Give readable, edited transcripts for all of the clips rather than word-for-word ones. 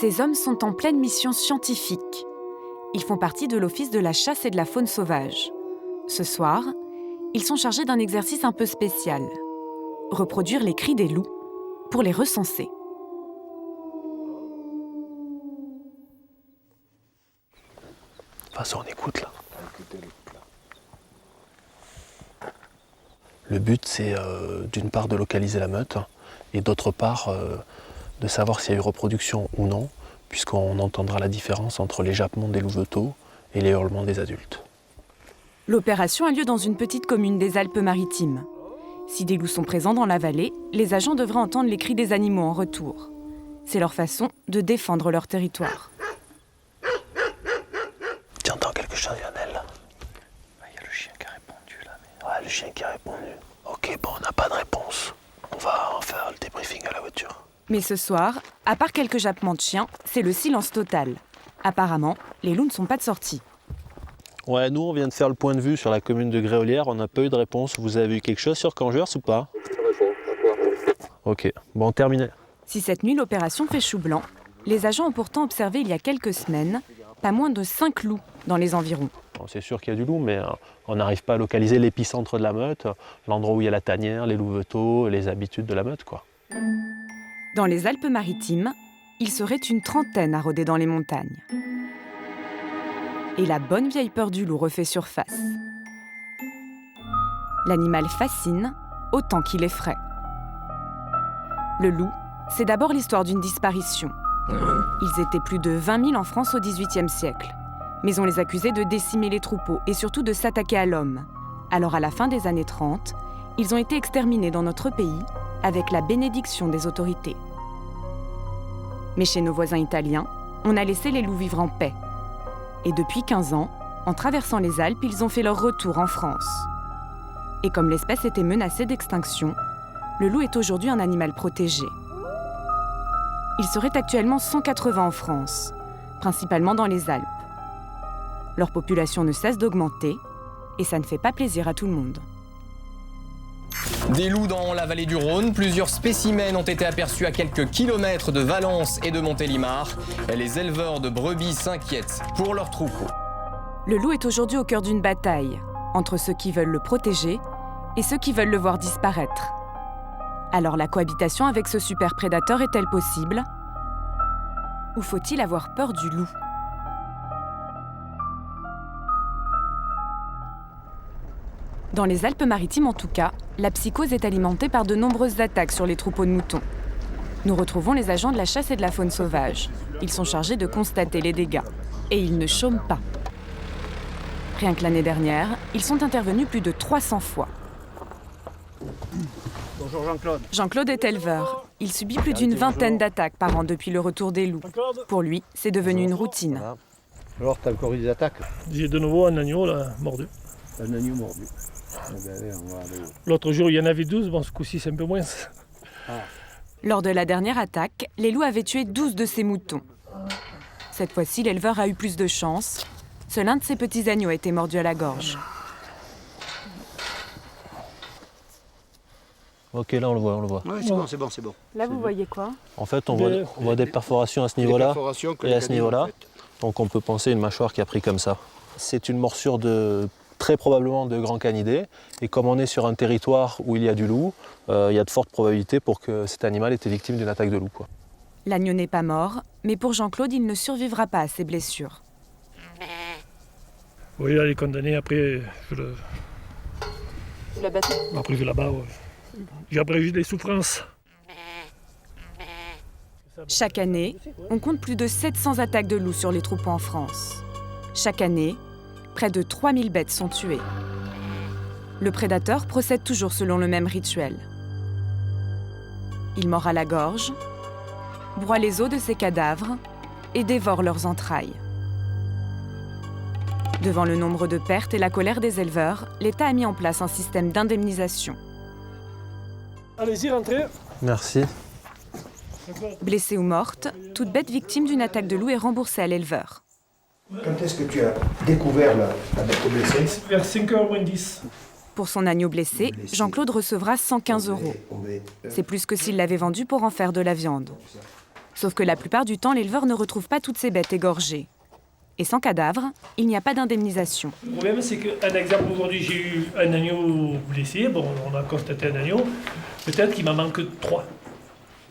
Ces hommes sont en pleine mission scientifique. Ils font partie de l'Office de la chasse et de la faune sauvage. Ce soir, ils sont chargés d'un exercice un peu spécial. Reproduire les cris des loups pour les recenser. De toute façon, on écoute là. Le but, c'est d'une part de localiser la meute et d'autre part de savoir s'il y a eu reproduction ou non, puisqu'on entendra la différence entre les jappements des louveteaux et les hurlements des adultes. L'opération a lieu dans une petite commune des Alpes-Maritimes. Si des loups sont présents dans la vallée, les agents devraient entendre les cris des animaux en retour. C'est leur façon de défendre leur territoire. Tu entends quelque chose, Lionel? Il y a le chien qui a répondu là. Ouais, le chien qui a répondu. Ok, bon, on n'a pas de réponse. On va en faire le débriefing à la voiture. Mais ce soir, à part quelques jappements de chiens, c'est le silence total. Apparemment, les loups ne sont pas de sortie. Ouais, nous, on vient de faire le point de vue sur la commune de Gréolières. On n'a pas eu de réponse. Vous avez eu quelque chose sur Cangers ou pas? Ok, bon, terminé. Si cette nuit l'opération fait chou blanc, les agents ont pourtant observé il y a quelques semaines pas moins de 5 loups dans les environs. Bon, c'est sûr qu'il y a du loup, mais on n'arrive pas à localiser l'épicentre de la meute, l'endroit où il y a la tanière, les louveteaux, les habitudes de la meute, quoi. Dans les Alpes-Maritimes, il serait une trentaine à rôder dans les montagnes. Et la bonne vieille peur du loup refait surface. L'animal fascine autant qu'il effraie. Le loup, c'est d'abord l'histoire d'une disparition. Ils étaient plus de 20 000 en France au XVIIIe siècle. Mais on les accusait de décimer les troupeaux et surtout de s'attaquer à l'homme. Alors à la fin des années 30, ils ont été exterminés dans notre pays avec la bénédiction des autorités. Mais chez nos voisins italiens, on a laissé les loups vivre en paix. Et depuis 15 ans, en traversant les Alpes, ils ont fait leur retour en France. Et comme l'espèce était menacée d'extinction, le loup est aujourd'hui un animal protégé. Il serait actuellement 180 en France, principalement dans les Alpes. Leur population ne cesse d'augmenter et ça ne fait pas plaisir à tout le monde. Des loups dans la vallée du Rhône, plusieurs spécimens ont été aperçus à quelques kilomètres de Valence et de Montélimar. Les éleveurs de brebis s'inquiètent pour leurs troupeaux. Le loup est aujourd'hui au cœur d'une bataille entre ceux qui veulent le protéger et ceux qui veulent le voir disparaître. Alors la cohabitation avec ce super prédateur est-elle possible? Ou faut-il avoir peur du loup? Dans les Alpes-Maritimes en tout cas, la psychose est alimentée par de nombreuses attaques sur les troupeaux de moutons. Nous retrouvons les agents de la chasse et de la faune sauvage. Ils sont chargés de constater les dégâts. Et ils ne chôment pas. Rien que l'année dernière, ils sont intervenus plus de 300 fois. Bonjour Jean-Claude. Jean-Claude est éleveur. Il subit plus d'une vingtaine d'attaques par an depuis le retour des loups. Pour lui, c'est devenu une routine. Voilà. Alors, t'as encore eu des attaques? J'ai de nouveau un agneau là, mordu. Un agneau mordu. Ah ben, allez, on va aller. L'autre jour, il y en avait 12, bon, ce coup-ci, c'est un peu moins. Ah. Lors de la dernière attaque, les loups avaient tué 12 de ses moutons. Cette fois-ci, l'éleveur a eu plus de chance. Seul un de ses petits agneaux a été mordu à la gorge. Ok, là on le voit, Ouais, c'est bon, c'est bon. Là, vous voyez quoi? En fait, on voit des perforations à ce niveau-là et à ce niveau-là. Donc on peut penser une mâchoire qui a pris comme ça. C'est une morsure très probablement de grand canidé. Et comme on est sur un territoire où il y a du loup, il y a de fortes probabilités pour que cet animal ait été victime d'une attaque de loup, quoi. L'agneau n'est pas mort, mais pour Jean-Claude, il ne survivra pas à ses blessures. Oui, là, il est condamné, après, Vous l'avez battu? après je là-bas, ouais. J'ai abrégé des souffrances. Chaque année, on compte plus de 700 attaques de loups sur les troupeaux en France. Chaque année, près de 3000 bêtes sont tuées. Le prédateur procède toujours selon le même rituel. Il mord à la gorge, broie les os de ses cadavres et dévore leurs entrailles. Devant le nombre de pertes et la colère des éleveurs, l'État a mis en place un système d'indemnisation. Allez-y, rentrez. Merci. Blessée ou morte, toute bête victime d'une attaque de loup est remboursée à l'éleveur. Quand est-ce que tu as découvert la bête blessée? Vers 5h moins 10. Pour son agneau blessé, Jean-Claude recevra 115 €. C'est plus que s'il l'avait vendu pour en faire de la viande. Sauf que la plupart du temps, l'éleveur ne retrouve pas toutes ces bêtes égorgées. Et sans cadavre, il n'y a pas d'indemnisation. Le problème, c'est qu'un exemple, aujourd'hui, j'ai eu un agneau blessé. Bon, on a constaté un agneau. Peut-être qu'il m'en manque 3.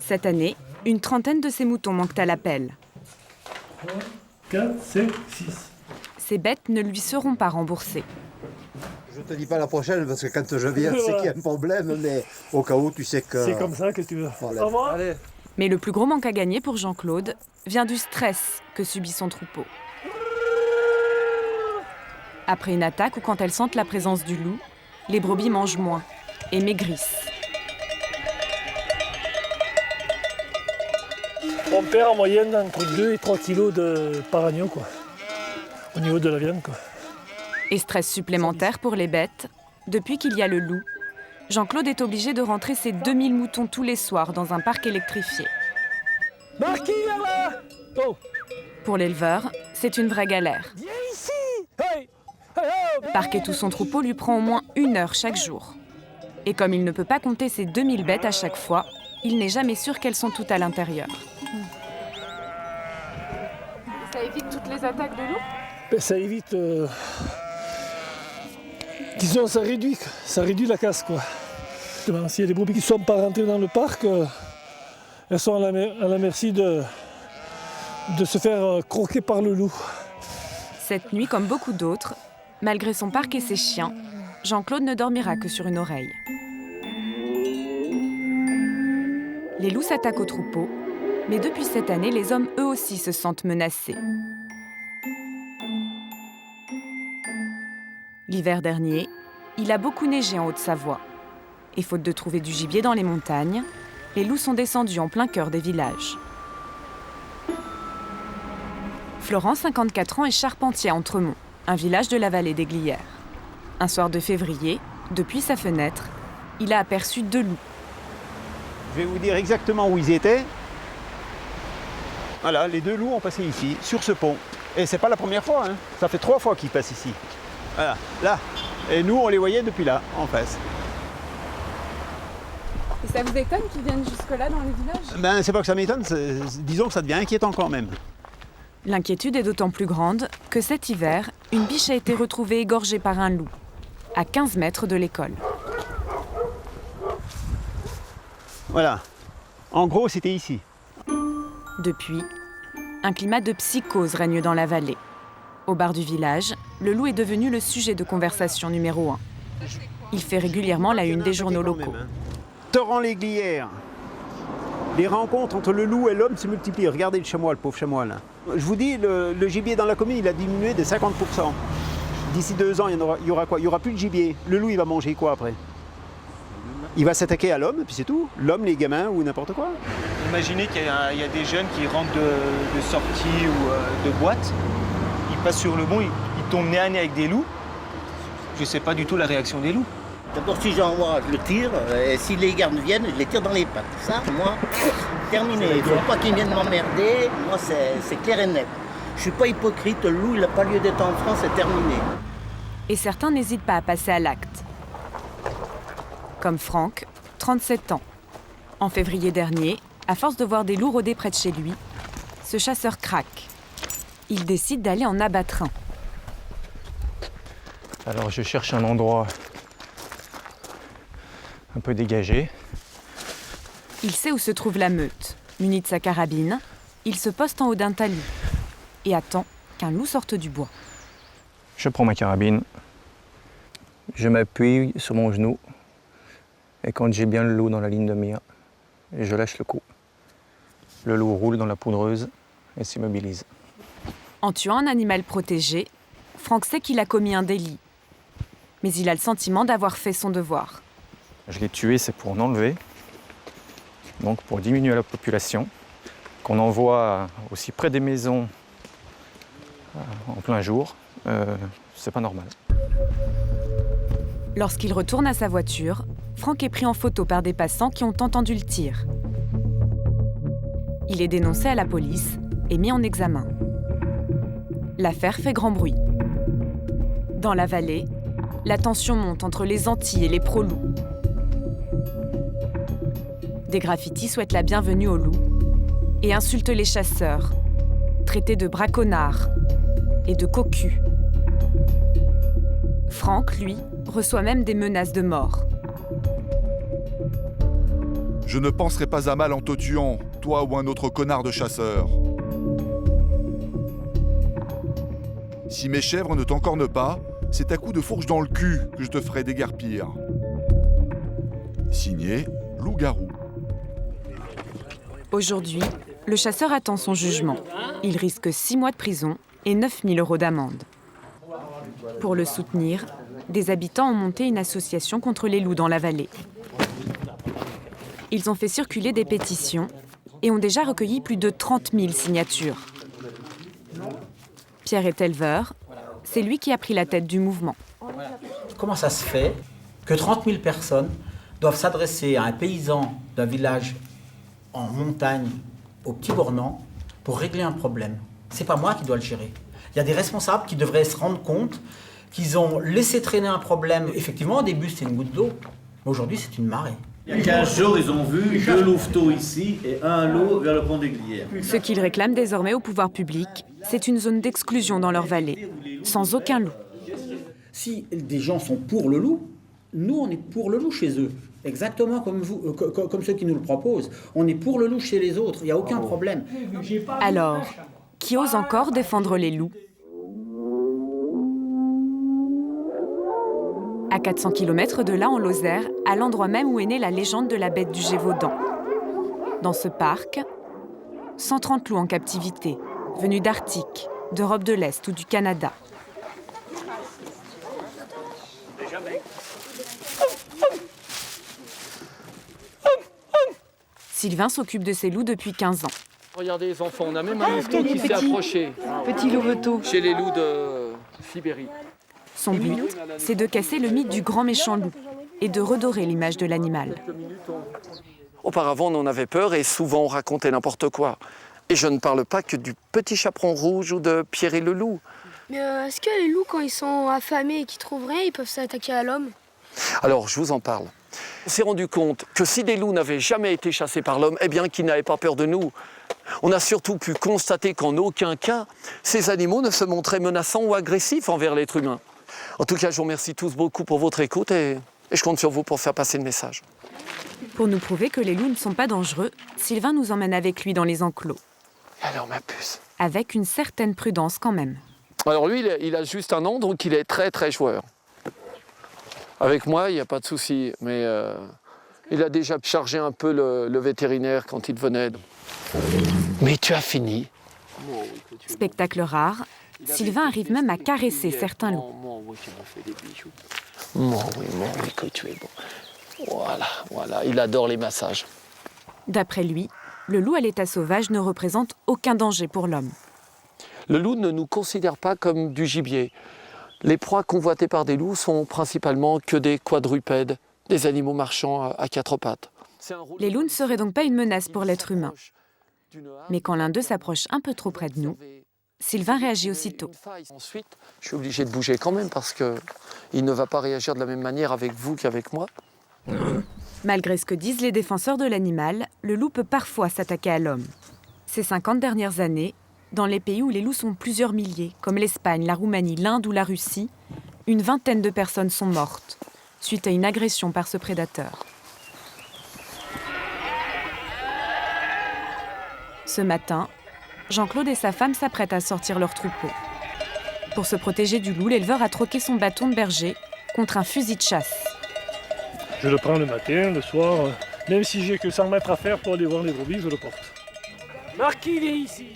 Cette année, une trentaine de ces moutons manquent à l'appel. 3, 4, 5, 6. Ces bêtes ne lui seront pas remboursées. Je te dis pas la prochaine parce que quand je viens, c'est qu'il y a un problème, mais au cas où, tu sais que... C'est comme ça que tu veux. Voilà. Au revoir. Allez. Mais le plus gros manque à gagner pour Jean-Claude vient du stress que subit son troupeau. Après une attaque ou quand elles sentent la présence du loup, les brebis mangent moins et maigrissent. On perd en moyenne entre 2 et 3 kilos par agneau, quoi. Au niveau de la viande, quoi. Et stress supplémentaire pour les bêtes, depuis qu'il y a le loup, Jean-Claude est obligé de rentrer ses 2000 moutons tous les soirs dans un parc électrifié. Marquis, là! Oh. Pour l'éleveur, c'est une vraie galère. Viens ici! Hey! Hey, oh! Parquer tout son troupeau lui prend au moins 1 heure chaque jour. Et comme il ne peut pas compter ses 2000 bêtes à chaque fois, il n'est jamais sûr qu'elles sont toutes à l'intérieur. Ça évite toutes les attaques de loup ? Ben, ça évite... Disons, ça réduit la casse, quoi. S'il y a des brebis qui ne sont pas rentrées dans le parc, elles sont à la merci de se faire croquer par le loup. Cette nuit, comme beaucoup d'autres, malgré son parc et ses chiens, Jean-Claude ne dormira que sur une oreille. Les loups s'attaquent aux troupeaux, mais depuis cette année, les hommes eux aussi se sentent menacés. L'hiver dernier, il a beaucoup neigé en Haute-Savoie. Et faute de trouver du gibier dans les montagnes, les loups sont descendus en plein cœur des villages. Florent, 54 ans, est charpentier à Entremont, un village de la vallée des Glières. Un soir de février, depuis sa fenêtre, il a aperçu 2 loups. Je vais vous dire exactement où ils étaient. Voilà, les 2 loups ont passé ici, sur ce pont. Et c'est pas la première fois, hein. Ça fait 3 fois qu'ils passent ici. Voilà, là. Et nous, on les voyait depuis là, en face. Et ça vous étonne qu'ils viennent jusque-là dans les villages ? Ben, c'est pas que ça m'étonne, disons que ça devient inquiétant quand même. L'inquiétude est d'autant plus grande que cet hiver, une biche a été retrouvée égorgée par un loup, à 15 mètres de l'école. Voilà. En gros, c'était ici. Depuis, un climat de psychose règne dans la vallée. Au bar du village, le loup est devenu le sujet de conversation numéro 1. Il fait régulièrement la une des journaux locaux. Torrent-les-Glières. Les rencontres entre le loup et l'homme se multiplient. Regardez le chamois, le pauvre chamois là. Je vous dis, le gibier dans la commune, il a diminué de 50%. D'ici 2 ans, il y aura quoi ? Il n'y aura plus de gibier. Le loup, il va manger quoi après ? Il va s'attaquer à l'homme, puis c'est tout. L'homme, les gamins ou n'importe quoi. Imaginez qu'il y a des jeunes qui rentrent de sortie ou de boîte. Ils passent sur le pont, ils tombent nez à nez avec des loups. Je ne sais pas du tout la réaction des loups. D'abord, si j'en vois, je le tire. Et si les gardes viennent, je les tire dans les pattes. Ça, moi, terminé. Il ne faut pas qu'ils viennent m'emmerder. Moi, c'est clair et net. Je ne suis pas hypocrite. Le loup, il n'a pas lieu d'être en France, c'est terminé. Et certains n'hésitent pas à passer à l'acte. Comme Franck, 37 ans. En février dernier, à force de voir des loups rôder près de chez lui, ce chasseur craque. Il décide d'aller en abattre un. Alors je cherche un endroit un peu dégagé. Il sait où se trouve la meute. Muni de sa carabine, il se poste en haut d'un talus et attend qu'un loup sorte du bois. Je prends ma carabine, je m'appuie sur mon genou et quand j'ai bien le loup dans la ligne de mire, je lâche le coup. Le loup roule dans la poudreuse et s'immobilise. En tuant un animal protégé, Franck sait qu'il a commis un délit. Mais il a le sentiment d'avoir fait son devoir. Je l'ai tué, c'est pour en enlever, donc pour diminuer la population, qu'on envoie aussi près des maisons en plein jour, c'est pas normal. Lorsqu'il retourne à sa voiture, Franck est pris en photo par des passants qui ont entendu le tir. Il est dénoncé à la police et mis en examen. L'affaire fait grand bruit. Dans la vallée, la tension monte entre les antis et les pro-loups. Des graffitis souhaitent la bienvenue aux loups. et insulte les chasseurs, traités de braconnards et de cocus. Franck, lui, reçoit même des menaces de mort. Je ne penserai pas à mal en te tuant, toi ou un autre connard de chasseur. Si mes chèvres ne t'encornent pas, c'est à coup de fourche dans le cul que je te ferai déguerpir. Signé Loup-garou. Aujourd'hui, le chasseur attend son jugement. Il risque 6 mois de prison et 9 000 € d'amende. Pour le soutenir, des habitants ont monté une association contre les loups dans la vallée. Ils ont fait circuler des pétitions et ont déjà recueilli plus de 30 000 signatures. Pierre est éleveur, c'est lui qui a pris la tête du mouvement. Comment ça se fait que 30 000 personnes doivent s'adresser à un paysan d'un village en montagne, au Petit Bornand, pour régler un problème? C'est pas moi qui dois le gérer. Il y a des responsables qui devraient se rendre compte qu'ils ont laissé traîner un problème. Effectivement, au début, c'était une goutte d'eau, mais aujourd'hui, c'est une marée. Il y a 15 jours, ils ont vu 2 louveteaux ici et un loup vers le pont des Glières. Ce qu'ils réclament désormais au pouvoir public, c'est une zone d'exclusion dans leur vallée, sans aucun loup. Si des gens sont pour le loup, nous, on est pour le loup chez eux. Exactement comme vous, comme ceux qui nous le proposent. On est pour le loup chez les autres, il n'y a aucun problème. Alors, qui ose encore défendre les loups? À 400 km de là, en Lozère, à l'endroit même où est née la légende de la bête du Gévaudan. Dans ce parc, 130 loups en captivité, venus d'Arctique, d'Europe de l'Est ou du Canada. Sylvain s'occupe de ces loups depuis 15 ans. Regardez les enfants, on a même un louveteau qui s'est approché. Petit louveteau. Chez les loups de Sibérie. Son but, c'est de casser le mythe du grand méchant loup et de redorer l'image de l'animal. Auparavant, on en avait peur et souvent on racontait n'importe quoi. Et je ne parle pas que du petit chaperon rouge ou de Pierre le loup. Mais est-ce que les loups, quand ils sont affamés et qu'ils trouvent rien, ils peuvent s'attaquer à l'homme? Alors, je vous en parle. On s'est rendu compte que si des loups n'avaient jamais été chassés par l'homme, eh bien qu'ils n'avaient pas peur de nous. On a surtout pu constater qu'en aucun cas, ces animaux ne se montraient menaçants ou agressifs envers l'être humain. En tout cas, je vous remercie tous beaucoup pour votre écoute et je compte sur vous pour faire passer le message. Pour nous prouver que les loups ne sont pas dangereux, Sylvain nous emmène avec lui dans les enclos. Alors, ma puce. Avec une certaine prudence quand même. Alors lui, il a juste un an, donc il est très très joueur. Avec moi, il n'y a pas de souci, mais il a déjà chargé un peu le vétérinaire quand il venait. Mais tu as fini. Spectacle rare, Sylvain arrive même à caresser certains loups. Oui, que tu es bon. Voilà, il adore les massages. D'après lui, le loup à l'état sauvage ne représente aucun danger pour l'homme. Le loup ne nous considère pas comme du gibier. Les proies convoitées par des loups sont principalement que des quadrupèdes, des animaux marchants à 4 pattes. Les loups ne seraient donc pas une menace pour l'être humain. Mais quand l'un d'eux s'approche un peu trop près de nous, Sylvain réagit aussitôt. Ensuite, je suis obligé de bouger quand même parce qu'il ne va pas réagir de la même manière avec vous qu'avec moi. Malgré ce que disent les défenseurs de l'animal, le loup peut parfois s'attaquer à l'homme. Ces 50 dernières années, dans les pays où les loups sont plusieurs milliers, comme l'Espagne, la Roumanie, l'Inde ou la Russie, une vingtaine de personnes sont mortes, suite à une agression par ce prédateur. Ce matin, Jean-Claude et sa femme s'apprêtent à sortir leur troupeau. Pour se protéger du loup, l'éleveur a troqué son bâton de berger contre un fusil de chasse. Je le prends le matin, le soir, même si j'ai que 100 mètres à faire pour aller voir les brebis, je le porte. Marquis, il est ici.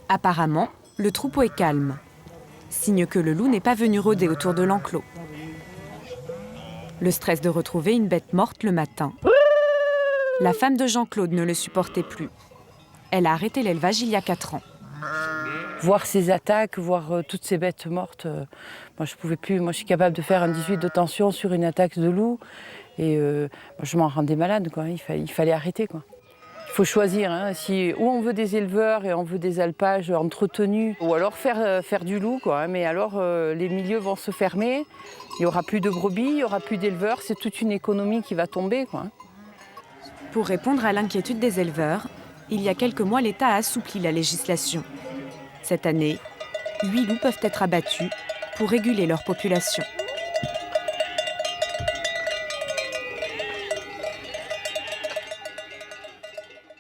Apparemment, le troupeau est calme. Signe que le loup n'est pas venu rôder autour de l'enclos. Le stress de retrouver une bête morte le matin. La femme de Jean-Claude ne le supportait plus. Elle a arrêté l'élevage il y a 4 ans. Voir ces attaques, voir toutes ces bêtes mortes, moi je pouvais plus. Moi je suis capable de faire un 18 de tension sur une attaque de loup. Et moi, je m'en rendais malade, quoi. Il fallait arrêter, quoi. Il faut choisir, hein, ou on veut des éleveurs et on veut des alpages entretenus, ou alors faire du loup, quoi. Mais alors les milieux vont se fermer, il n'y aura plus de brebis, il n'y aura plus d'éleveurs, c'est toute une économie qui va tomber, quoi. Pour répondre à l'inquiétude des éleveurs, il y a quelques mois, l'État a assoupli la législation. Cette année, 8 loups peuvent être abattus pour réguler leur population.